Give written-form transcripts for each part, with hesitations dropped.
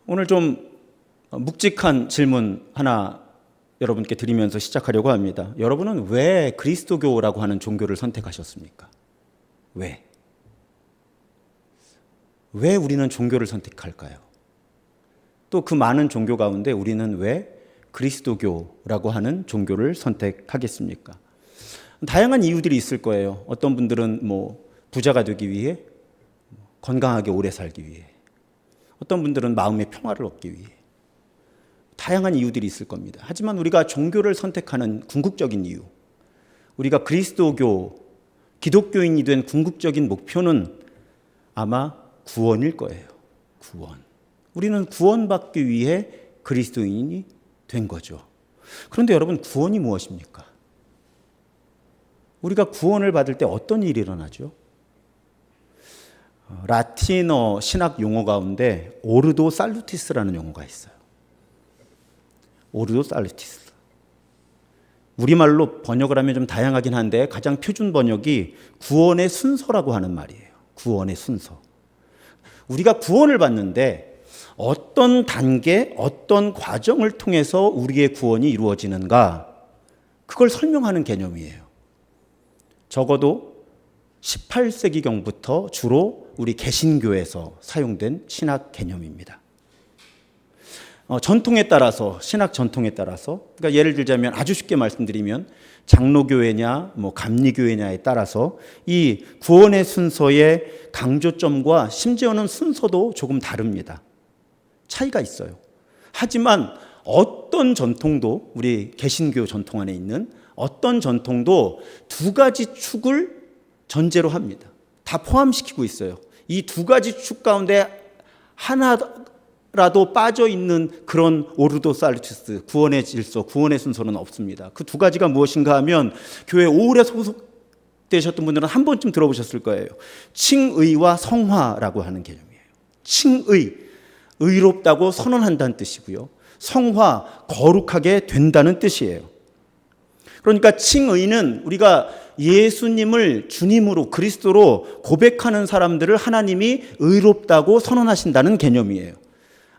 오늘 좀 묵직한 질문 하나 여러분께 드리면서 시작하려고 합니다. 여러분은 왜 그리스도교라고 하는 종교를 선택하셨습니까? 왜? 왜 우리는 종교를 선택할까요? 또 그 많은 종교 가운데 우리는 왜 그리스도교라고 하는 종교를 선택하겠습니까? 다양한 이유들이 있을 거예요. 어떤 분들은 부자가 되기 위해, 건강하게 오래 살기 위해, 어떤 분들은 마음의 평화를 얻기 위해, 다양한 이유들이 있을 겁니다. 하지만 우리가 종교를 선택하는 궁극적인 이유, 우리가 그리스도교, 기독교인이 된 궁극적인 목표는 아마 구원일 거예요. 구원. 우리는 구원받기 위해 그리스도인이 된 거죠. 그런데 여러분, 구원이 무엇입니까? 우리가 구원을 받을 때 어떤 일이 일어나죠? 라틴어 신학 용어 가운데 오르도 살루티스라는 용어가 있어요. 오르도 살루티스. 우리말로 번역을 하면 좀 다양하긴 한데 가장 표준 번역이 구원의 순서라고 하는 말이에요. 구원의 순서. 우리가 구원을 받는데 어떤 단계, 어떤 과정을 통해서 우리의 구원이 이루어지는가, 그걸 설명하는 개념이에요. 적어도 18세기경부터 주로 우리 개신교에서 사용된 신학 개념입니다. 전통에 따라서, 신학 전통에 따라서, 그러니까 예를 들자면 아주 쉽게 말씀드리면 장로교회냐 감리교회냐에 따라서 이 구원의 순서의 강조점과 심지어는 순서도 조금 다릅니다. 차이가 있어요. 하지만 어떤 전통도, 우리 개신교 전통 안에 있는 어떤 전통도 두 가지 축을 전제로 합니다. 다 포함시키고 있어요. 이 두 가지 축 가운데 하나라도 빠져 있는 그런 오르도 살루티스, 구원의 질서, 구원의 순서는 없습니다. 그 두 가지가 무엇인가 하면 교회 오래 소속되셨던 분들은 한 번쯤 들어보셨을 거예요. 칭의와 성화라고 하는 개념이에요. 칭의, 의롭다고 선언한다는 뜻이고요. 성화, 거룩하게 된다는 뜻이에요. 그러니까 칭의는 우리가 예수님을 주님으로, 그리스도로 고백하는 사람들을 하나님이 의롭다고 선언하신다는 개념이에요.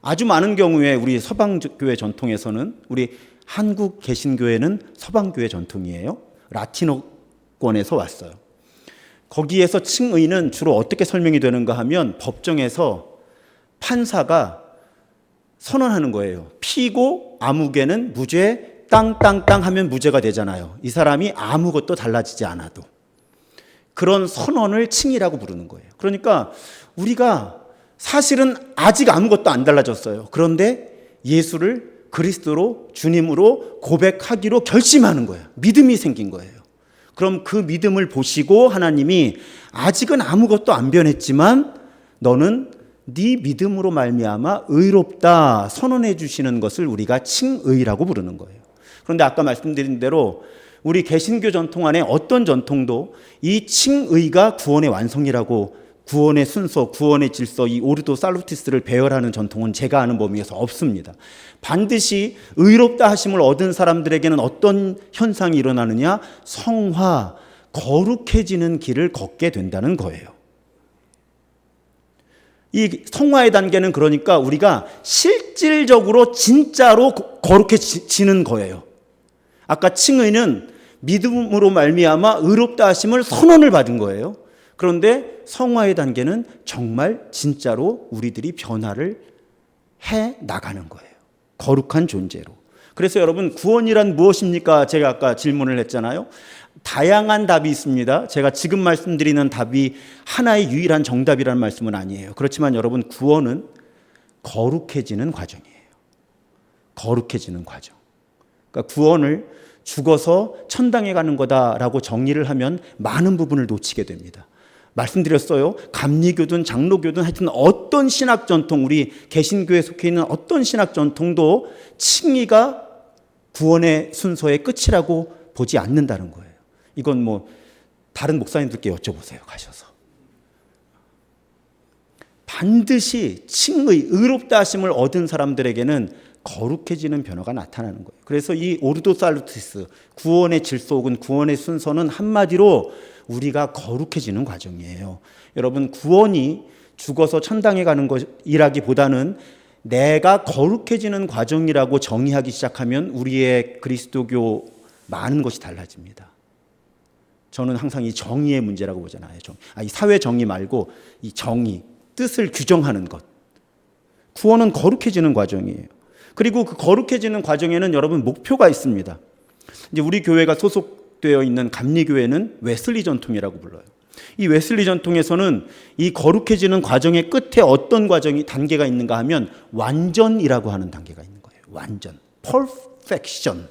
아주 많은 경우에 우리 서방교회 전통에서는, 우리 한국 개신교회는 서방교회 전통이에요. 라틴어권에서 왔어요. 거기에서 칭의는 주로 어떻게 설명이 되는가 하면 법정에서 판사가 선언하는 거예요. 피고 아무개는 무죄, 땅땅땅 하면 무죄가 되잖아요. 이 사람이 아무것도 달라지지 않아도. 그런 선언을 칭의라고 부르는 거예요. 그러니까 우리가 사실은 아직 아무것도 안 달라졌어요. 그런데 예수를 그리스도로, 주님으로 고백하기로 결심하는 거예요. 믿음이 생긴 거예요. 그럼 그 믿음을 보시고 하나님이 아직은 아무것도 안 변했지만 너는 네 믿음으로 말미암아 의롭다 선언해 주시는 것을 우리가 칭의라고 부르는 거예요. 그런데 아까 말씀드린 대로 우리 개신교 전통 안에 어떤 전통도 이 칭의가 구원의 완성이라고, 구원의 순서, 구원의 질서, 이 오르도 살루티스를 배열하는 전통은 제가 아는 범위에서 없습니다. 반드시 의롭다 하심을 얻은 사람들에게는 어떤 현상이 일어나느냐? 성화, 거룩해지는 길을 걷게 된다는 거예요. 이 성화의 단계는 그러니까 우리가 실질적으로 진짜로 거룩해지는 거예요. 아까 칭의는 믿음으로 말미암아 의롭다 하심을 선언을 받은 거예요. 그런데 성화의 단계는 정말 진짜로 우리들이 변화를 해 나가는 거예요. 거룩한 존재로. 그래서 여러분, 구원이란 무엇입니까? 제가 아까 질문을 했잖아요. 다양한 답이 있습니다. 제가 지금 말씀드리는 답이 하나의 유일한 정답이라는 말씀은 아니에요. 그렇지만 여러분, 구원은 거룩해지는 과정이에요. 거룩해지는 과정. 그러니까 구원을 죽어서 천당에 가는 거다라고 정리를 하면 많은 부분을 놓치게 됩니다. 말씀드렸어요. 감리교든 장로교든 하여튼 어떤 신학 전통, 우리 개신교에 속해 있는 어떤 신학 전통도 칭의가 구원의 순서의 끝이라고 보지 않는다는 거예요. 이건 다른 목사님들께 여쭤보세요, 가셔서. 반드시 칭의, 의롭다 하심을 얻은 사람들에게는 거룩해지는 변화가 나타나는 거예요. 그래서 이 오르도 살루티스, 구원의 질서 혹은 구원의 순서는 한마디로 우리가 거룩해지는 과정이에요. 여러분, 구원이 죽어서 천당에 가는 것이라기보다는 내가 거룩해지는 과정이라고 정의하기 시작하면 우리의 그리스도교 많은 것이 달라집니다. 저는 항상 이 정의의 문제라고 보잖아요. 이 사회 정의 말고 이 정의, 뜻을 규정하는 것. 구원은 거룩해지는 과정이에요. 그리고 그 거룩해지는 과정에는 여러분 목표가 있습니다. 이제 우리 교회가 소속되어 있는 감리교회는 웨슬리 전통이라고 불러요. 이 웨슬리 전통에서는 이 거룩해지는 과정의 끝에 어떤 단계가 있는가 하면 완전이라고 하는 단계가 있는 거예요. 완전, perfection.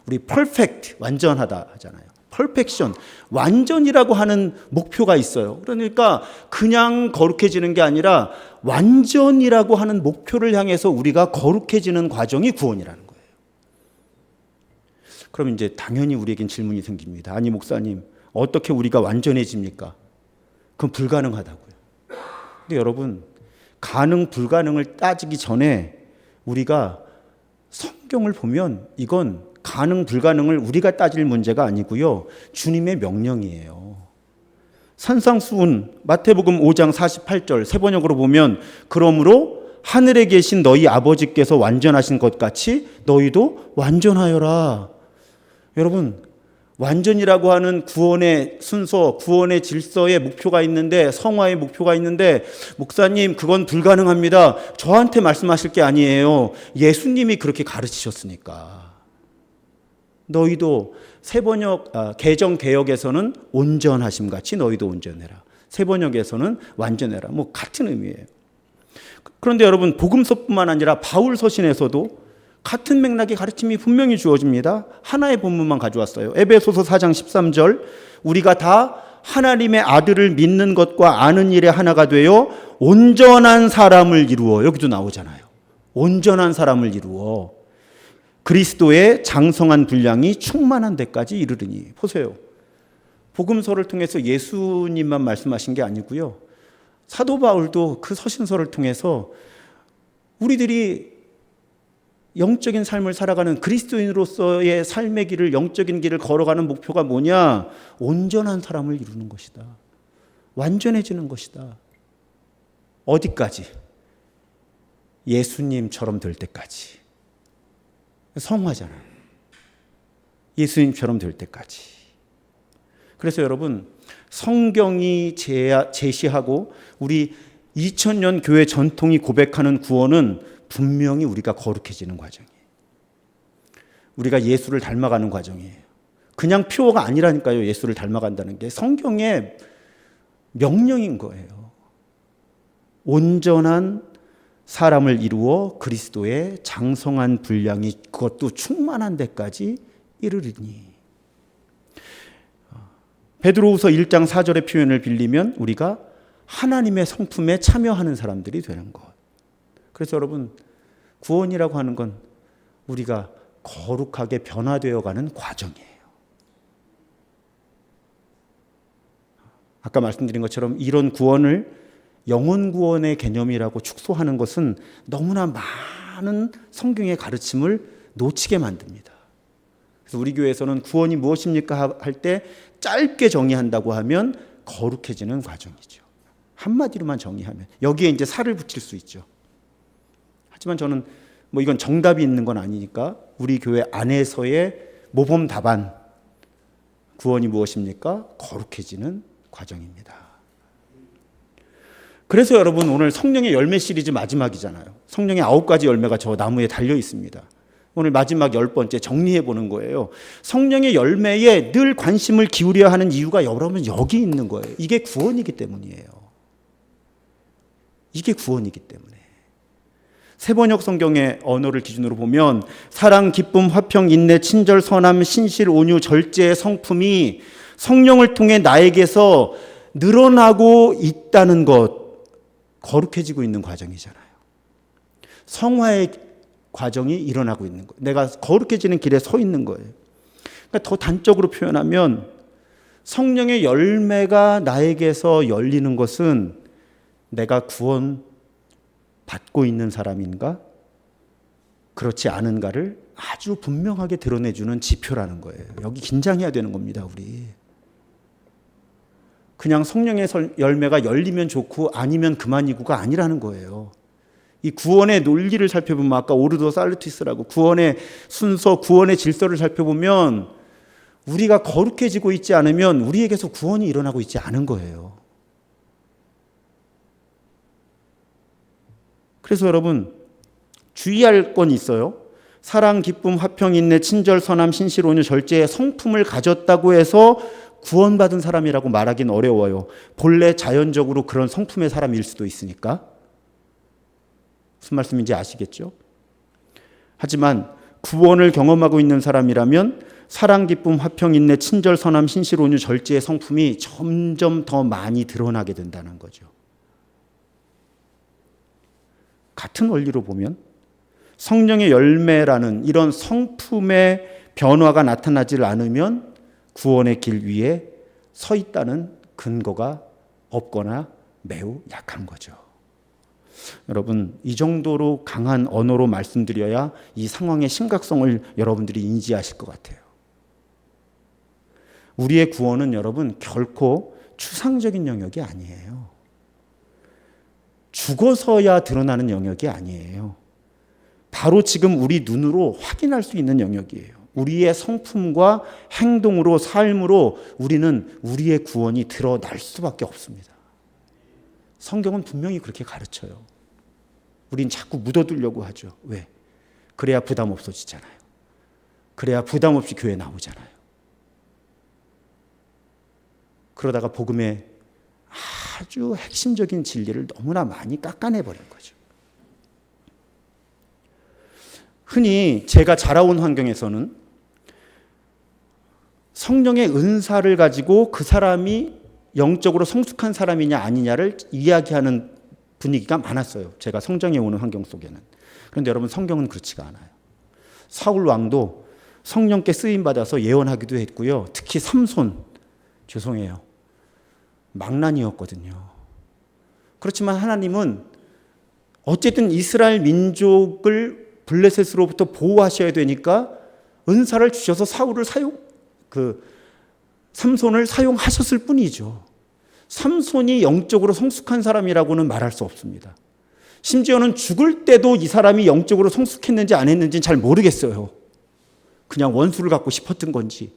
우리 perfect, 완전하다 하잖아요. perfection, 완전이라고 하는 목표가 있어요. 그러니까 그냥 거룩해지는 게 아니라 완전이라고 하는 목표를 향해서 우리가 거룩해지는 과정이 구원이라는 거예요. 그럼 이제 당연히 우리에겐 질문이 생깁니다. 아니 목사님, 어떻게 우리가 완전해집니까? 그건 불가능하다고요. 근데 여러분, 가능 불가능을 따지기 전에 우리가 성경을 보면 이건 가능 불가능을 우리가 따질 문제가 아니고요, 주님의 명령이에요. 산상수훈 마태복음 5장 48절 세번역으로 보면 그러므로 하늘에 계신 너희 아버지께서 완전하신 것 같이 너희도 완전하여라. 여러분, 완전이라고 하는 구원의 순서, 구원의 질서의 목표가 있는데, 성화의 목표가 있는데, 목사님 그건 불가능합니다. 저한테 말씀하실 게 아니에요. 예수님이 그렇게 가르치셨으니까. 너희도 개정 개혁에서는 온전하심 같이 너희도 온전해라. 세번역에서는 완전해라. 뭐 같은 의미예요. 그런데 여러분, 복음서뿐만 아니라 바울 서신에서도 같은 맥락의 가르침이 분명히 주어집니다. 하나의 본문만 가져왔어요. 에베소서 4장 13절, 우리가 다 하나님의 아들을 믿는 것과 아는 일에 하나가 되어 온전한 사람을 이루어. 여기도 나오잖아요. 온전한 사람을 이루어 그리스도의 장성한 분량이 충만한 데까지 이르르니. 보세요. 복음서를 통해서 예수님만 말씀하신 게 아니고요, 사도 바울도 그 서신서를 통해서 우리들이 영적인 삶을 살아가는 그리스도인으로서의 삶의 길을, 영적인 길을 걸어가는 목표가 뭐냐? 온전한 사람을 이루는 것이다. 완전해지는 것이다. 어디까지? 예수님처럼 될 때까지. 성화잖아요. 예수님처럼 될 때까지. 그래서 여러분, 성경이 제시하고 우리 2000년 교회 전통이 고백하는 구원은 분명히 우리가 거룩해지는 과정이에요. 우리가 예수를 닮아가는 과정이에요. 그냥 표어가 아니라니까요. 예수를 닮아간다는 게 성경의 명령인 거예요. 온전한 사람을 이루어 그리스도의 장성한 분량이, 그것도 충만한 데까지 이르리니. 베드로후서 1장 4절의 표현을 빌리면 우리가 하나님의 성품에 참여하는 사람들이 되는 것. 그래서 여러분, 구원이라고 하는 건 우리가 거룩하게 변화되어가는 과정이에요. 아까 말씀드린 것처럼 이런 구원을 영혼 구원의 개념이라고 축소하는 것은 너무나 많은 성경의 가르침을 놓치게 만듭니다. 그래서 우리 교회에서는 구원이 무엇입니까 할 때 짧게 정의한다고 하면 거룩해지는 과정이죠. 한마디로만 정의하면 여기에 이제 살을 붙일 수 있죠. 하지만 저는 뭐 이건 정답이 있는 건 아니니까 우리 교회 안에서의 모범 답안, 구원이 무엇입니까? 거룩해지는 과정입니다. 그래서 여러분, 오늘 성령의 열매 시리즈 마지막이잖아요. 성령의 9가지 열매가 저 나무에 달려 있습니다. 오늘 마지막 10번째 정리해 보는 거예요. 성령의 열매에 늘 관심을 기울여야 하는 이유가 여러분 여기 있는 거예요. 이게 구원이기 때문이에요. 이게 구원이기 때문에. 세번역 성경의 언어를 기준으로 보면 사랑, 기쁨, 화평, 인내, 친절, 선함, 신실, 온유, 절제의 성품이 성령을 통해 나에게서 늘어나고 있다는 것, 거룩해지고 있는 과정이잖아요. 성화의 과정이 일어나고 있는 거예요. 내가 거룩해지는 길에 서 있는 거예요. 그러니까 더 단적으로 표현하면 성령의 열매가 나에게서 열리는 것은 내가 구원 받고 있는 사람인가, 그렇지 않은가를 아주 분명하게 드러내주는 지표라는 거예요. 여기 긴장해야 되는 겁니다, 우리. 그냥 성령의 열매가 열리면 좋고 아니면 그만이고가 아니라는 거예요. 이 구원의 논리를 살펴보면 아까 오르도 살루티스라고 구원의 순서, 구원의 질서를 살펴보면 우리가 거룩해지고 있지 않으면 우리에게서 구원이 일어나고 있지 않은 거예요. 그래서 여러분 주의할 건 있어요. 사랑, 기쁨, 화평, 인내, 친절, 선함, 신실, 온유, 절제의 성품을 가졌다고 해서 구원받은 사람이라고 말하기는 어려워요. 본래 자연적으로 그런 성품의 사람일 수도 있으니까. 무슨 말씀인지 아시겠죠? 하지만 구원을 경험하고 있는 사람이라면 사랑, 기쁨, 화평, 인내, 친절, 선함, 신실, 온유, 절제의 성품이 점점 더 많이 드러나게 된다는 거죠. 같은 원리로 보면 성령의 열매라는 이런 성품의 변화가 나타나지 않으면 구원의 길 위에 서 있다는 근거가 없거나 매우 약한 거죠. 여러분, 이 정도로 강한 언어로 말씀드려야 이 상황의 심각성을 여러분들이 인지하실 것 같아요. 우리의 구원은 여러분 결코 추상적인 영역이 아니에요. 죽어서야 드러나는 영역이 아니에요. 바로 지금 우리 눈으로 확인할 수 있는 영역이에요. 우리의 성품과 행동으로, 삶으로 우리는 우리의 구원이 드러날 수밖에 없습니다. 성경은 분명히 그렇게 가르쳐요. 우린 자꾸 묻어두려고 하죠. 왜? 그래야 부담 없어지잖아요. 그래야 부담 없이 교회 나오잖아요. 그러다가 복음의 아주 핵심적인 진리를 너무나 많이 깎아내버린 거죠. 흔히 제가 자라온 환경에서는 성령의 은사를 가지고 그 사람이 영적으로 성숙한 사람이냐 아니냐를 이야기하는 분위기가 많았어요. 제가 성장해 오는 환경 속에는. 그런데 여러분, 성경은 그렇지가 않아요. 사울 왕도 성령께 쓰임받아서 예언하기도 했고요. 특히 삼손, 죄송해요, 망난이었거든요. 그렇지만 하나님은 어쨌든 이스라엘 민족을 블레셋으로부터 보호하셔야 되니까 은사를 주셔서 삼손을 사용하셨을 뿐이죠. 삼손이 영적으로 성숙한 사람이라고는 말할 수 없습니다. 심지어는 죽을 때도 이 사람이 영적으로 성숙했는지 안 했는지는 잘 모르겠어요. 그냥 원수를 갖고 싶었던 건지,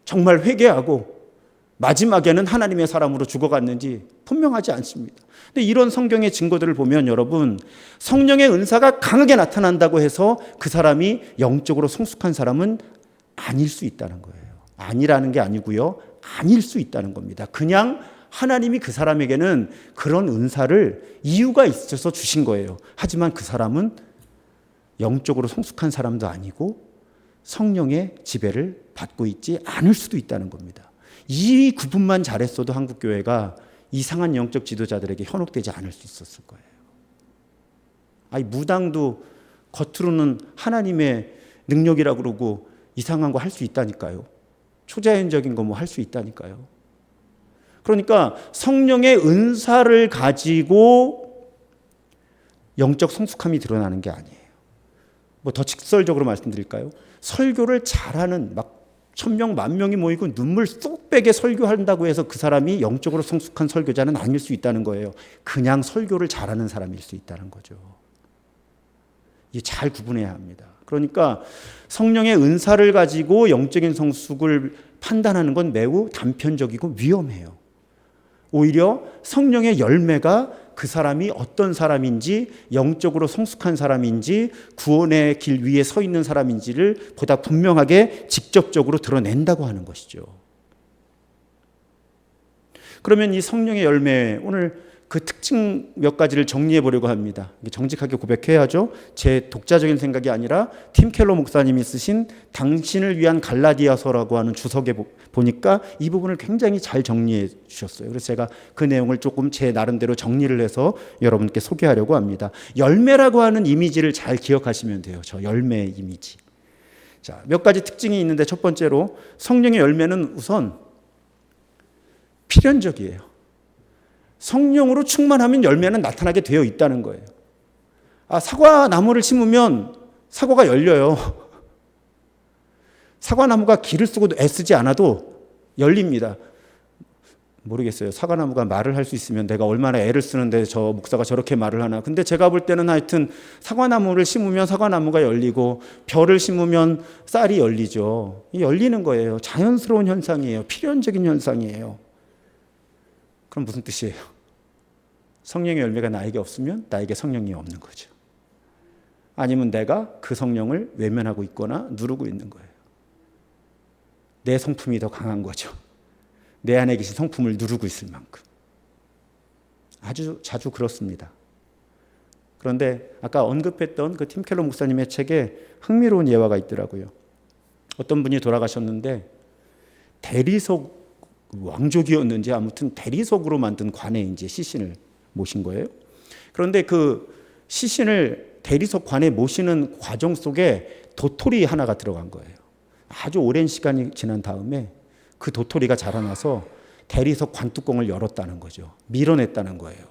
정말 회개하고 마지막에는 하나님의 사람으로 죽어갔는지 분명하지 않습니다. 근데 이런 성경의 증거들을 보면 여러분, 성령의 은사가 강하게 나타난다고 해서 그 사람이 영적으로 성숙한 사람은 아닐 수 있다는 거예요. 아니라는 게 아니고요, 아닐 수 있다는 겁니다. 그냥 하나님이 그 사람에게는 그런 은사를 이유가 있어서 주신 거예요. 하지만 그 사람은 영적으로 성숙한 사람도 아니고 성령의 지배를 받고 있지 않을 수도 있다는 겁니다. 이 구분만 잘했어도 한국교회가 이상한 영적 지도자들에게 현혹되지 않을 수 있었을 거예요. 아니, 무당도 겉으로는 하나님의 능력이라고 그러고 이상한 거 할 수 있다니까요. 초자연적인 거 뭐 할 수 있다니까요. 그러니까 성령의 은사를 가지고 영적 성숙함이 드러나는 게 아니에요. 뭐 더 직설적으로 말씀드릴까요? 설교를 잘하는, 막 1000명, 10,000명이 모이고 눈물 쏙 빼게 설교한다고 해서 그 사람이 영적으로 성숙한 설교자는 아닐 수 있다는 거예요. 그냥 설교를 잘하는 사람일 수 있다는 거죠. 이게 잘 구분해야 합니다. 그러니까 성령의 은사를 가지고 영적인 성숙을 판단하는 건 매우 단편적이고 위험해요. 오히려 성령의 열매가 그 사람이 어떤 사람인지, 영적으로 성숙한 사람인지, 구원의 길 위에 서 있는 사람인지를 보다 분명하게 직접적으로 드러낸다고 하는 것이죠. 그러면 이 성령의 열매, 오늘 그 특징 몇 가지를 정리해 보려고 합니다. 정직하게 고백해야죠. 제 독자적인 생각이 아니라 팀 켈러 목사님이 쓰신 당신을 위한 갈라디아서라고 하는 주석에 보니까 이 부분을 굉장히 잘 정리해 주셨어요. 그래서 제가 그 내용을 조금 제 나름대로 정리를 해서 여러분께 소개하려고 합니다. 열매라고 하는 이미지를 잘 기억하시면 돼요. 저 열매의 이미지. 자, 몇 가지 특징이 있는데, 첫 번째로 성령의 열매는 우선 필연적이에요. 성령으로 충만하면 열매는 나타나게 되어 있다는 거예요. 사과 나무를 심으면 사과가 열려요. 사과 나무가 기를 쓰고 애쓰지 않아도 열립니다. 모르겠어요. 사과나무가 말을 할 수 있으면 내가 얼마나 애를 쓰는데 저 목사가 저렇게 말을 하나. 근데 제가 볼 때는 하여튼 사과나무를 심으면 사과나무가 열리고 벼를 심으면 쌀이 열리죠. 이 열리는 거예요. 자연스러운 현상이에요. 필연적인 현상이에요. 그럼 무슨 뜻이에요? 성령의 열매가 나에게 없으면 나에게 성령이 없는 거죠. 아니면 내가 그 성령을 외면하고 있거나 누르고 있는 거예요. 내 성품이 더 강한 거죠. 내 안에 계신 성품을 누르고 있을 만큼. 아주 자주 그렇습니다. 그런데 아까 언급했던 그 팀 켈러 목사님의 책에 흥미로운 예화가 있더라고요. 어떤 분이 돌아가셨는데 대리석 왕족이었는지 아무튼 대리석으로 만든 관에 이제 시신을 모신 거예요. 그런데 그 시신을 대리석 관에 모시는 과정 속에 도토리 하나가 들어간 거예요. 아주 오랜 시간이 지난 다음에 그 도토리가 자라나서 대리석 관뚜껑을 열었다는 거죠. 밀어냈다는 거예요.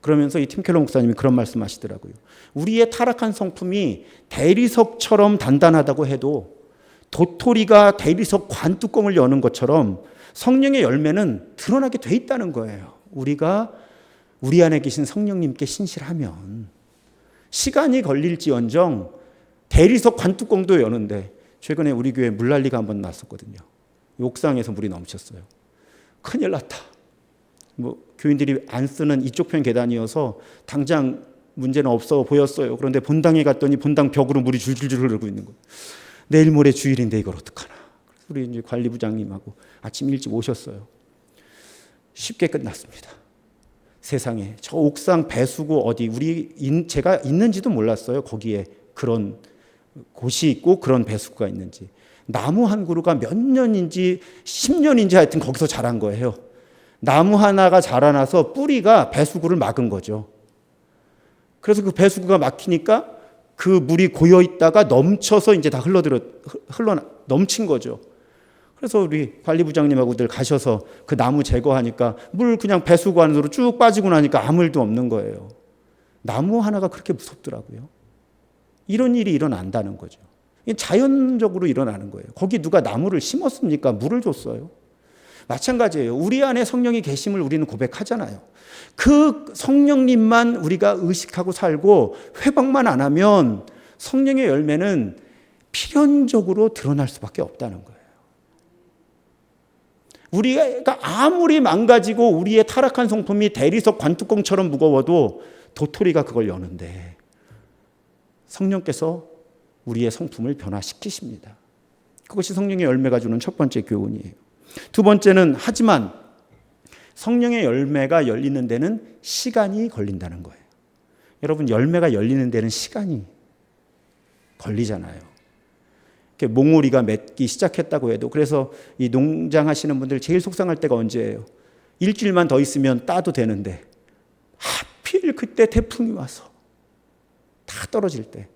그러면서 이 팀 켈러 목사님이 그런 말씀하시더라고요. 우리의 타락한 성품이 대리석처럼 단단하다고 해도 도토리가 대리석 관뚜껑을 여는 것처럼 성령의 열매는 드러나게 돼 있다는 거예요. 우리가 우리 안에 계신 성령님께 신실하면 시간이 걸릴지언정 대리석 관뚜껑도 여는데, 최근에 우리 교회 물난리가 한번 났었거든요. 옥상에서 물이 넘쳤어요. 큰일 났다. 교인들이 안 쓰는 이쪽 편 계단이어서 당장 문제는 없어 보였어요. 그런데 본당에 갔더니 본당 벽으로 물이 줄줄줄 흐르고 있는 거예요. 내일 모레 주일인데 이걸 어떡하나. 우리 이제 관리부장님하고 아침 일찍 오셨어요. 쉽게 끝났습니다. 세상에 저 옥상 배수구 어디 제가 있는지도 몰랐어요. 거기에 그런 곳이 있고 그런 배수구가 있는지. 나무 한 그루가 몇 년인지 10년인지 하여튼 거기서 자란 거예요. 나무 하나가 자라나서 뿌리가 배수구를 막은 거죠. 그래서 그 배수구가 막히니까 그 물이 고여 있다가 넘쳐서 이제 다 넘친 거죠. 그래서 우리 관리부장님하고들 가셔서 그 나무 제거하니까 물 그냥 배수구 안으로 쭉 빠지고 나니까 아무 일도 없는 거예요. 나무 하나가 그렇게 무섭더라고요. 이런 일이 일어난다는 거죠. 자연적으로 일어나는 거예요. 거기 누가 나무를 심었습니까? 물을 줬어요. 마찬가지예요. 우리 안에 성령이 계심을 우리는 고백하잖아요. 그 성령님만 우리가 의식하고 살고 회복만 안 하면 성령의 열매는 필연적으로 드러날 수밖에 없다는 거예요. 우리가 아무리 망가지고 우리의 타락한 성품이 대리석 관뚜껑처럼 무거워도 도토리가 그걸 여는데 성령께서 우리의 성품을 변화시키십니다. 그것이 성령의 열매가 주는 첫 번째 교훈이에요. 두 번째는 하지만 성령의 열매가 열리는 데는 시간이 걸린다는 거예요. 여러분, 열매가 열리는 데는 시간이 걸리잖아요. 몽우리가 맺기 시작했다고 해도, 그래서 이 농장 하시는 분들 제일 속상할 때가 언제예요? 일주일만 더 있으면 따도 되는데 하필 그때 태풍이 와서 다 떨어질 때.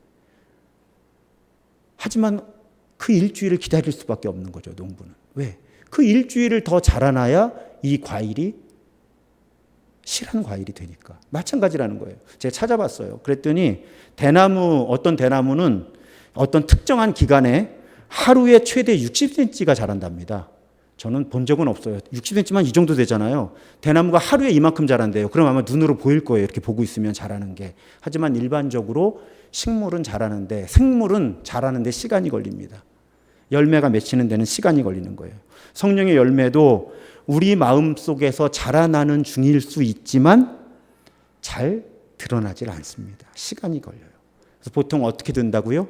하지만 그 일주일을 기다릴 수밖에 없는 거죠, 농부는. 왜? 그 일주일을 더 자라나야 이 과일이 실한 과일이 되니까. 마찬가지라는 거예요. 제가 찾아봤어요. 그랬더니 어떤 대나무는 어떤 특정한 기간에 하루에 최대 60cm가 자란답니다. 저는 본 적은 없어요. 60cm만 이 정도 되잖아요. 대나무가 하루에 이만큼 자란대요. 그럼 아마 눈으로 보일 거예요. 이렇게 보고 있으면 자라는 게. 하지만 일반적으로 식물은 자라는데, 생물은 자라는데 시간이 걸립니다. 열매가 맺히는 데는 시간이 걸리는 거예요. 성령의 열매도 우리 마음 속에서 자라나는 중일 수 있지만 잘 드러나질 않습니다. 시간이 걸려요. 그래서 보통 어떻게 된다고요?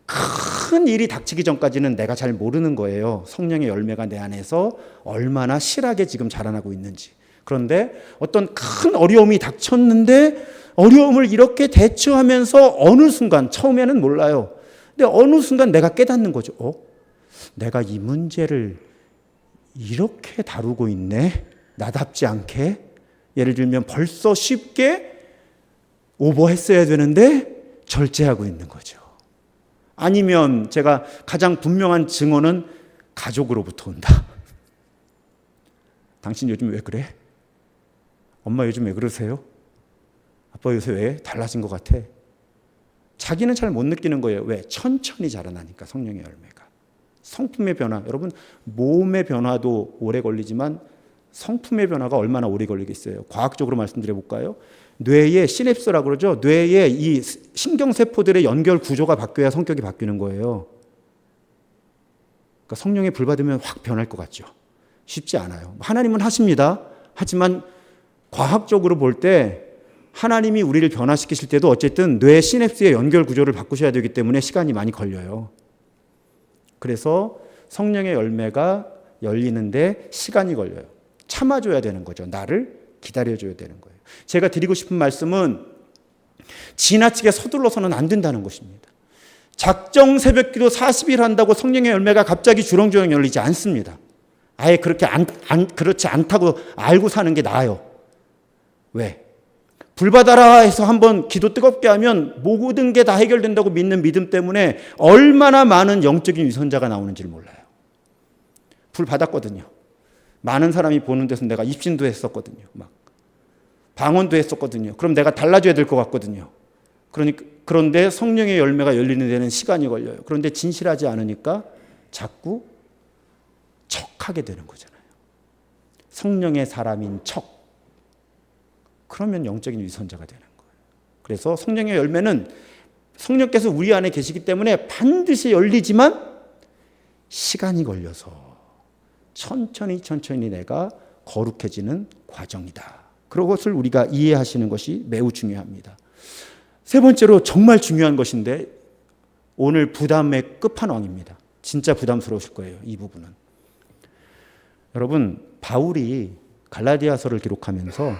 큰 일이 닥치기 전까지는 내가 잘 모르는 거예요. 성령의 열매가 내 안에서 얼마나 실하게 지금 자라나고 있는지. 그런데 어떤 큰 어려움이 닥쳤는데 어려움을 이렇게 대처하면서 어느 순간, 처음에는 몰라요. 근데 어느 순간 내가 깨닫는 거죠. 내가 이 문제를 이렇게 다루고 있네. 나답지 않게. 예를 들면 벌써 쉽게 오버했어야 되는데 절제하고 있는 거죠. 아니면 제가 가장 분명한 증언은 가족으로부터 온다. 당신 요즘 왜 그래? 엄마 요즘 왜 그러세요? 아빠 요새 왜 달라진 것 같아? 자기는 잘 못 느끼는 거예요. 왜? 천천히 자라나니까, 성령의 열매가. 성품의 변화, 여러분 몸의 변화도 오래 걸리지만 성품의 변화가 얼마나 오래 걸리겠어요? 과학적으로 말씀드려 볼까요? 뇌의 시냅스라고 그러죠. 뇌의 이 신경세포들의 연결 구조가 바뀌어야 성격이 바뀌는 거예요. 그러니까 성령의 불 받으면 확 변할 것 같죠. 쉽지 않아요. 하나님은 하십니다. 하지만 과학적으로 볼 때 하나님이 우리를 변화시키실 때도 어쨌든 뇌 시냅스의 연결 구조를 바꾸셔야 되기 때문에 시간이 많이 걸려요. 그래서 성령의 열매가 열리는데 시간이 걸려요. 참아줘야 되는 거죠. 나를 기다려줘야 되는 거예요. 제가 드리고 싶은 말씀은 지나치게 서둘러서는 안 된다는 것입니다. 작정 새벽기도 40일 한다고 성령의 열매가 갑자기 주렁주렁 열리지 않습니다. 아예 그렇게 그렇지 않다고 알고 사는 게 나아요. 왜? 불 받아라 해서 한번 기도 뜨겁게 하면 모든 게 다 해결된다고 믿는 믿음 때문에 얼마나 많은 영적인 위선자가 나오는지를 몰라요. 불 받았거든요. 많은 사람이 보는 데서 내가 입신도 했었거든요. 막 방언도 했었거든요. 그럼 내가 달라져야 될 것 같거든요. 그런데 성령의 열매가 열리는 데는 시간이 걸려요. 그런데 진실하지 않으니까 자꾸 척하게 되는 거잖아요. 성령의 사람인 척. 그러면 영적인 위선자가 되는 거예요. 그래서 성령의 열매는 성령께서 우리 안에 계시기 때문에 반드시 열리지만 시간이 걸려서 천천히 내가 거룩해지는 과정이다. 그것을 우리가 이해하시는 것이 매우 중요합니다. 세 번째로 정말 중요한 것인데 오늘 부담의 끝판왕입니다. 진짜 부담스러우실 거예요. 이 부분은. 여러분, 바울이 갈라디아서를 기록하면서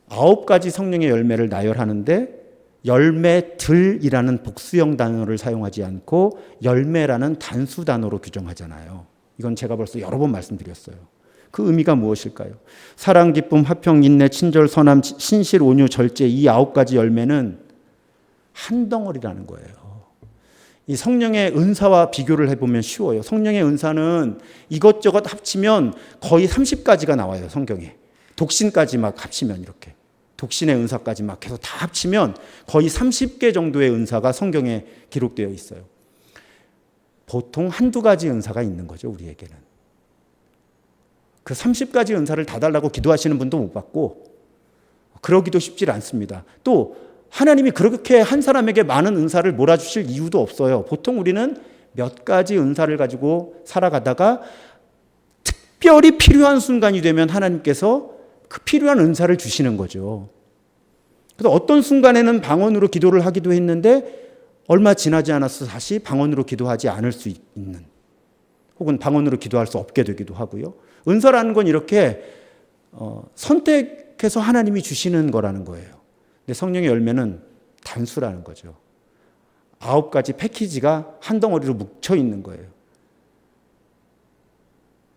9가지 성령의 열매를 나열하는데 열매들이라는 복수형 단어를 사용하지 않고 열매라는 단수 단어로 규정하잖아요. 이건 제가 벌써 여러 번 말씀드렸어요. 그 의미가 무엇일까요? 사랑, 기쁨, 화평, 인내, 친절, 선함, 신실, 온유, 절제 이 9가지 열매는 한 덩어리라는 거예요. 이 성령의 은사와 비교를 해보면 쉬워요. 성령의 은사는 이것저것 합치면 거의 30가지가 나와요. 성경에. 독신까지 막 합치면 이렇게. 독신의 은사까지 막 해서 다 합치면 거의 30개 정도의 은사가 성경에 기록되어 있어요. 보통 한두 가지 은사가 있는 거죠. 우리에게는. 그 30가지 은사를 다 달라고 기도하시는 분도 못 받고 그러기도 쉽지 않습니다. 또 하나님이 그렇게 한 사람에게 많은 은사를 몰아주실 이유도 없어요. 보통 우리는 몇 가지 은사를 가지고 살아가다가 특별히 필요한 순간이 되면 하나님께서 그 필요한 은사를 주시는 거죠. 그래서 어떤 순간에는 방언으로 기도를 하기도 했는데 얼마 지나지 않아서 다시 방언으로 기도하지 않을 수 있는 혹은 방언으로 기도할 수 없게 되기도 하고요. 은사라는 건 이렇게 선택해서 하나님이 주시는 거라는 거예요. 근데 성령의 열매는 단수라는 거죠. 9가지 패키지가 한 덩어리로 뭉쳐 있는 거예요.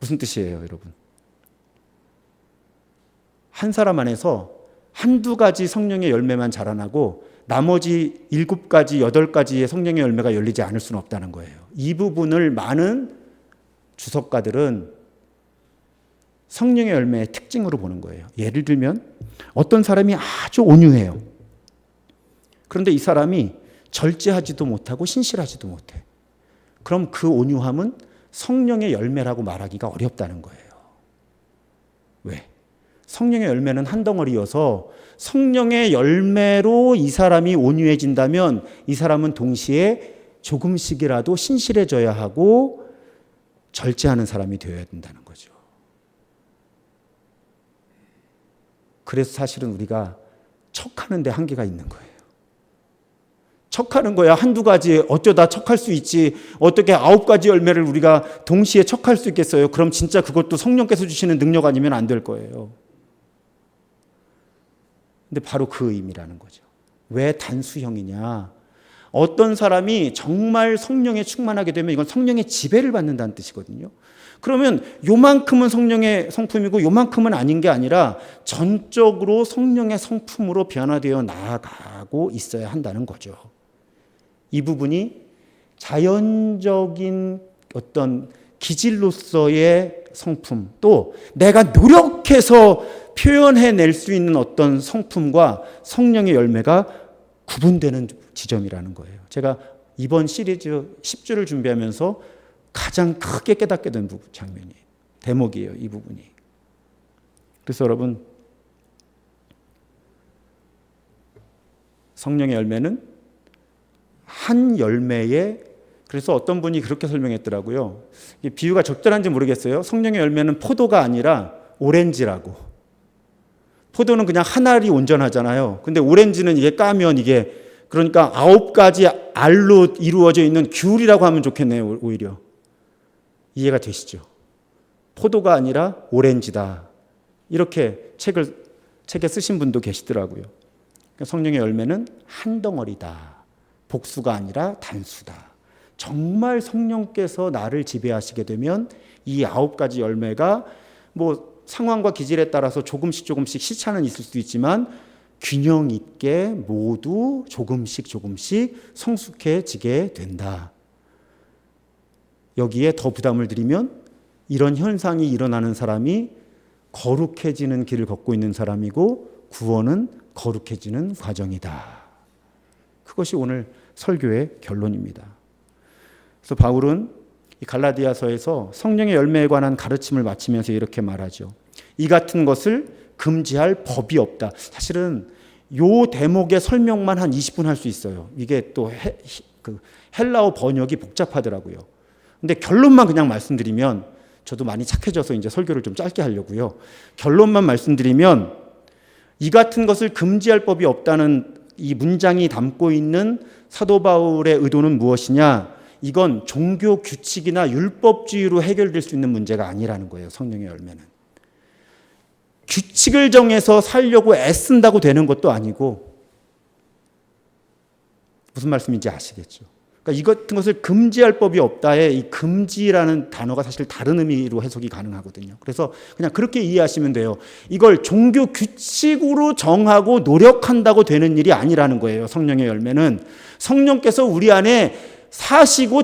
무슨 뜻이에요, 여러분? 한 사람 안에서 한두 가지 성령의 열매만 자라나고 나머지 7가지, 8가지의 성령의 열매가 열리지 않을 수는 없다는 거예요. 이 부분을 많은 주석가들은 성령의 열매의 특징으로 보는 거예요. 예를 들면 어떤 사람이 아주 온유해요. 그런데 이 사람이 절제하지도 못하고 신실하지도 못해. 그럼 그 온유함은 성령의 열매라고 말하기가 어렵다는 거예요. 왜? 성령의 열매는 한 덩어리여서 성령의 열매로 이 사람이 온유해진다면 이 사람은 동시에 조금씩이라도 신실해져야 하고 절제하는 사람이 되어야 된다는 거죠. 그래서 사실은 우리가 척하는 데 한계가 있는 거예요. 척하는 거야 한두 가지 어쩌다 척할 수 있지 어떻게 9가지 열매를 우리가 동시에 척할 수 있겠어요? 그럼 진짜 그것도 성령께서 주시는 능력 아니면 안 될 거예요. 근데 바로 그 의미라는 거죠. 왜 단수형이냐? 어떤 사람이 정말 성령에 충만하게 되면 이건 성령의 지배를 받는다는 뜻이거든요. 그러면 요만큼은 성령의 성품이고 요만큼은 아닌 게 아니라 전적으로 성령의 성품으로 변화되어 나아가고 있어야 한다는 거죠. 이 부분이 자연적인 어떤 기질로서의 성품 또 내가 노력해서 표현해낼 수 있는 어떤 성품과 성령의 열매가 구분되는 지점이라는 거예요. 제가 이번 시리즈 10주를 준비하면서 가장 크게 깨닫게 된 장면이에요. 대목이에요. 이 부분이. 그래서 여러분, 성령의 열매는 한 열매에, 그래서 어떤 분이 그렇게 설명했더라고요. 비유가 적절한지 모르겠어요. 성령의 열매는 포도가 아니라 오렌지라고. 포도는 그냥 한 알이 온전하잖아요. 근데 오렌지는 이게 까면 이게, 그러니까 9가지 알로 이루어져 있는 귤이라고 하면 좋겠네요. 오히려. 이해가 되시죠? 포도가 아니라 오렌지다. 이렇게 책에 쓰신 분도 계시더라고요. 성령의 열매는 한 덩어리다. 복수가 아니라 단수다. 정말 성령께서 나를 지배하시게 되면 이 9가지 열매가 뭐 상황과 기질에 따라서 조금씩 시차는 있을 수 있지만 균형 있게 모두 조금씩 성숙해지게 된다. 여기에 더 부담을 드리면 이런 현상이 일어나는 사람이 거룩해지는 길을 걷고 있는 사람이고 구원은 거룩해지는 과정이다. 그것이 오늘 설교의 결론입니다. 그래서 바울은 이 갈라디아서에서 성령의 열매에 관한 가르침을 마치면서 이렇게 말하죠. 이 같은 것을 금지할 법이 없다. 사실은 요 대목의 설명만 한 20분 할 수 있어요. 이게 또 헬라어 번역이 복잡하더라고요. 근데 결론만 그냥 말씀드리면, 저도 많이 착해져서 이제 설교를 좀 짧게 하려고요. 결론만 말씀드리면, 이 같은 것을 금지할 법이 없다는 이 문장이 담고 있는 사도 바울의 의도는 무엇이냐? 이건 종교 규칙이나 율법주의로 해결될 수 있는 문제가 아니라는 거예요. 성령의 열매는. 규칙을 정해서 살려고 애쓴다고 되는 것도 아니고, 무슨 말씀인지 아시겠죠? 그러니까 이 같은 것을 금지할 법이 없다에 이 금지라는 단어가 사실 다른 의미로 해석이 가능하거든요. 그래서 그냥 그렇게 이해하시면 돼요. 이걸 종교 규칙으로 정하고 노력한다고 되는 일이 아니라는 거예요. 성령의 열매는 성령께서 우리 안에 사시고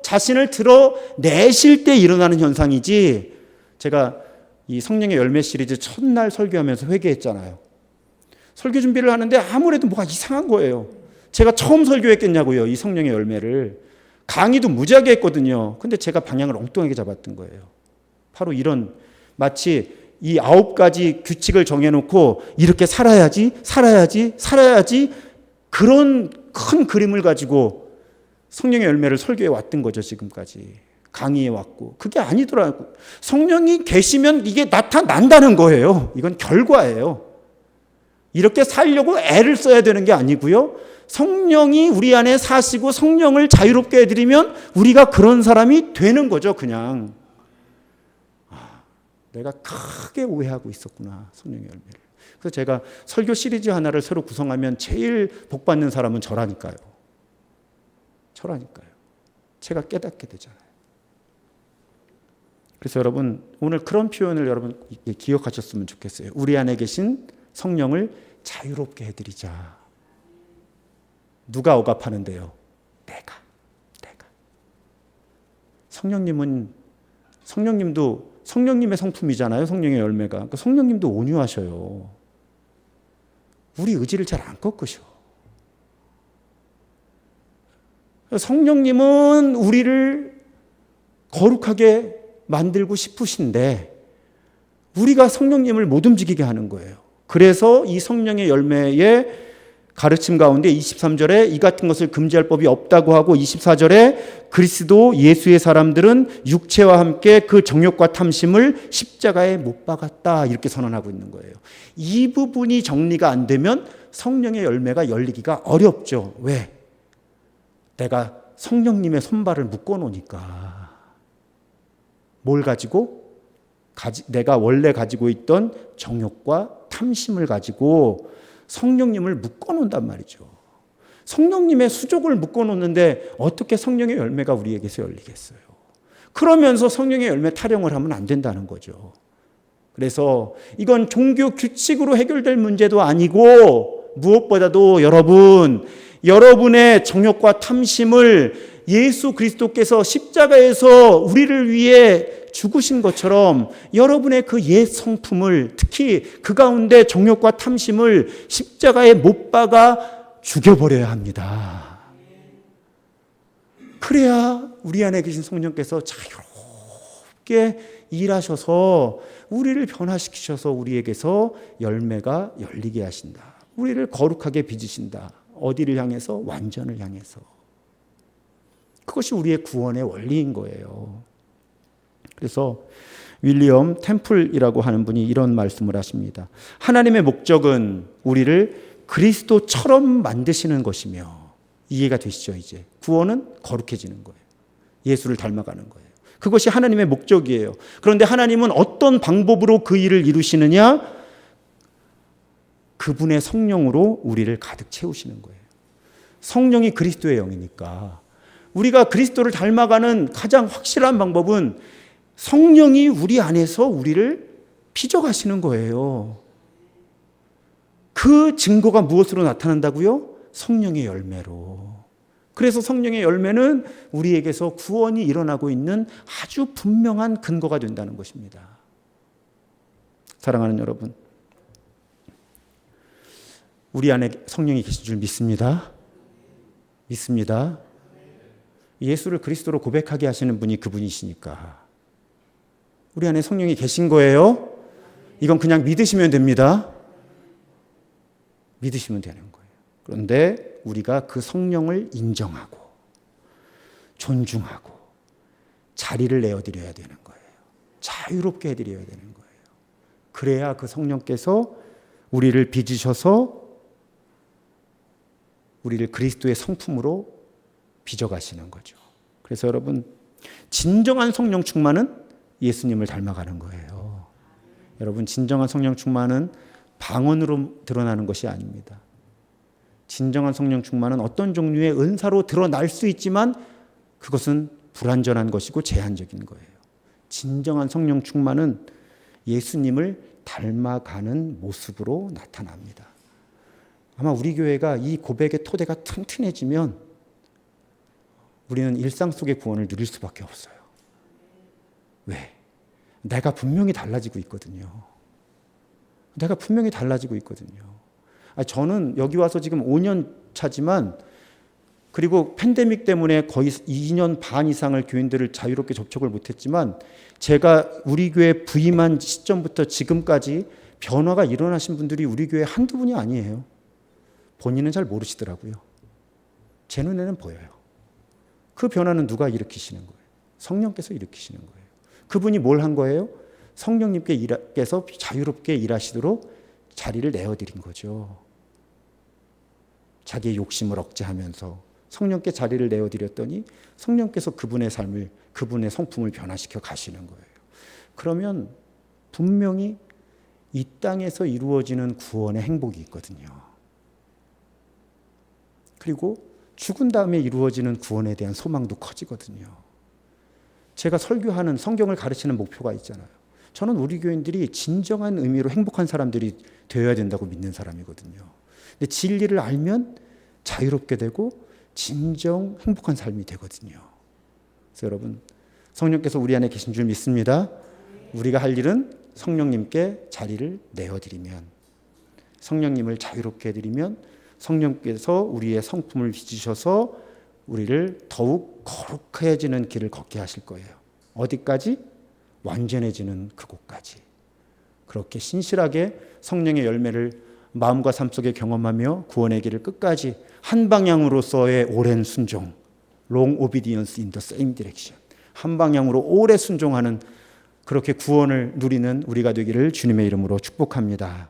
자신을 드러내실 때 일어나는 현상이지, 제가 이 성령의 열매 시리즈 첫날 설교하면서 회개했잖아요. 설교 준비를 하는데 아무래도 뭐가 이상한 거예요. 제가 처음 설교했겠냐고요, 이 성령의 열매를. 강의도 무지하게 했거든요. 근데 제가 방향을 엉뚱하게 잡았던 거예요. 바로 이런, 마치 이 9가지 규칙을 정해놓고 이렇게 살아야지 그런 큰 그림을 가지고 성령의 열매를 설교해 왔던 거죠. 지금까지 강의해 왔고. 그게 아니더라고요. 성령이 계시면 이게 나타난다는 거예요. 이건 결과예요. 이렇게 살려고 애를 써야 되는 게 아니고요. 성령이 우리 안에 사시고 성령을 자유롭게 해드리면 우리가 그런 사람이 되는 거죠. 그냥 내가 크게 오해하고 있었구나, 성령의 열매를. 그래서 제가 설교 시리즈 하나를 새로 구성하면 제일 복받는 사람은 저라니까요. 제가 깨닫게 되잖아요. 그래서 여러분, 오늘 그런 표현을 여러분 기억하셨으면 좋겠어요. 우리 안에 계신 성령을 자유롭게 해드리자. 누가 억압하는데요? 내가. 성령님도 성령님의 성품이잖아요. 성령의 열매가. 그러니까 성령님도 온유하셔요. 우리 의지를 잘 안 꺾으셔. 성령님은 우리를 거룩하게 만들고 싶으신데 우리가 성령님을 못 움직이게 하는 거예요. 그래서 이 성령의 열매의 가르침 가운데 23절에 이 같은 것을 금지할 법이 없다고 하고 24절에 그리스도 예수의 사람들은 육체와 함께 그 정욕과 탐심을 십자가에 못 박았다, 이렇게 선언하고 있는 거예요. 이 부분이 정리가 안 되면 성령의 열매가 열리기가 어렵죠. 왜? 내가 성령님의 손발을 묶어 놓으니까. 뭘 가지고? 내가 원래 가지고 있던 정욕과 탐심을 가지고 성령님을 묶어 놓는단 말이죠. 성령님의 수족을 묶어 놓는데 어떻게 성령의 열매가 우리에게서 열리겠어요? 그러면서 성령의 열매 타령을 하면 안 된다는 거죠. 그래서 이건 종교 규칙으로 해결될 문제도 아니고, 무엇보다도 여러분의 정욕과 탐심을 예수 그리스도께서 십자가에서 우리를 위해 죽으신 것처럼 여러분의 그 옛 성품을, 특히 그 가운데 정욕과 탐심을 십자가에 못 박아 죽여버려야 합니다. 그래야 우리 안에 계신 성령께서 자유롭게 함께 일하셔서 우리를 변화시키셔서 우리에게서 열매가 열리게 하신다. 우리를 거룩하게 빚으신다. 어디를 향해서? 완전을 향해서. 그것이 우리의 구원의 원리인 거예요. 그래서 윌리엄 템플이라고 하는 분이 이런 말씀을 하십니다. 하나님의 목적은 우리를 그리스도처럼 만드시는 것이며, 이해가 되시죠? 이제 구원은 거룩해지는 거예요. 예수를 닮아가는 거예요. 그것이 하나님의 목적이에요. 그런데 하나님은 어떤 방법으로 그 일을 이루시느냐? 그분의 성령으로 우리를 가득 채우시는 거예요. 성령이 그리스도의 영이니까 우리가 그리스도를 닮아가는 가장 확실한 방법은 성령이 우리 안에서 우리를 빚어가시는 거예요. 그 증거가 무엇으로 나타난다고요? 성령의 열매로. 그래서 성령의 열매는 우리에게서 구원이 일어나고 있는 아주 분명한 근거가 된다는 것입니다. 사랑하는 여러분, 우리 안에 성령이 계신 줄 믿습니다. 믿습니다. 예수를 그리스도로 고백하게 하시는 분이 그분이시니까 우리 안에 성령이 계신 거예요. 이건 그냥 믿으시면 됩니다. 믿으시면 되는 거예요. 그런데 우리가 그 성령을 인정하고 존중하고 자리를 내어드려야 되는 거예요. 자유롭게 해드려야 되는 거예요. 그래야 그 성령께서 우리를 빚으셔서 우리를 그리스도의 성품으로 빚어가시는 거죠. 그래서 여러분, 진정한 성령 충만은 예수님을 닮아가는 거예요. 여러분, 진정한 성령 충만은 방언으로 드러나는 것이 아닙니다. 진정한 성령 충만은 어떤 종류의 은사로 드러날 수 있지만 그것은 불완전한 것이고 제한적인 거예요. 진정한 성령 충만은 예수님을 닮아가는 모습으로 나타납니다. 아마 우리 교회가 이 고백의 토대가 튼튼해지면 우리는 일상 속의 구원을 누릴 수밖에 없어요. 왜? 내가 분명히 달라지고 있거든요. 내가 분명히 달라지고 있거든요. 저는 여기 와서 지금 5년 차지만, 그리고 팬데믹 때문에 거의 2년 반 이상을 교인들을 자유롭게 접촉을 못했지만, 제가 우리 교회 부임한 시점부터 지금까지 변화가 일어나신 분들이 우리 교회 한두 분이 아니에요. 본인은 잘 모르시더라고요. 제 눈에는 보여요. 그 변화는 누가 일으키시는 거예요? 성령께서 일으키시는 거예요. 그분이 뭘 한 거예요? 성령님께서 자유롭게 일하시도록 자리를 내어드린 거죠. 자기의 욕심을 억제하면서 성령께 자리를 내어드렸더니 성령께서 그분의 삶을, 그분의 성품을 변화시켜 가시는 거예요. 그러면 분명히 이 땅에서 이루어지는 구원의 행복이 있거든요. 그리고 죽은 다음에 이루어지는 구원에 대한 소망도 커지거든요. 제가 설교하는, 성경을 가르치는 목표가 있잖아요. 저는 우리 교인들이 진정한 의미로 행복한 사람들이 되어야 된다고 믿는 사람이거든요. 근데 진리를 알면 자유롭게 되고 진정 행복한 삶이 되거든요. 그래서 여러분, 성령께서 우리 안에 계신 줄 믿습니다. 우리가 할 일은 성령님께 자리를 내어드리면, 성령님을 자유롭게 해드리면 성령께서 우리의 성품을 빚으셔서 우리를 더욱 거룩해지는 길을 걷게 하실 거예요. 어디까지? 완전해지는 그곳까지. 그렇게 신실하게 성령의 열매를 마음과 삶 속에 경험하며 구원의 길을 끝까지 한 방향으로서의 오랜 순종, long obedience in the same direction, 한 방향으로 오래 순종하는, 그렇게 구원을 누리는 우리가 되기를 주님의 이름으로 축복합니다.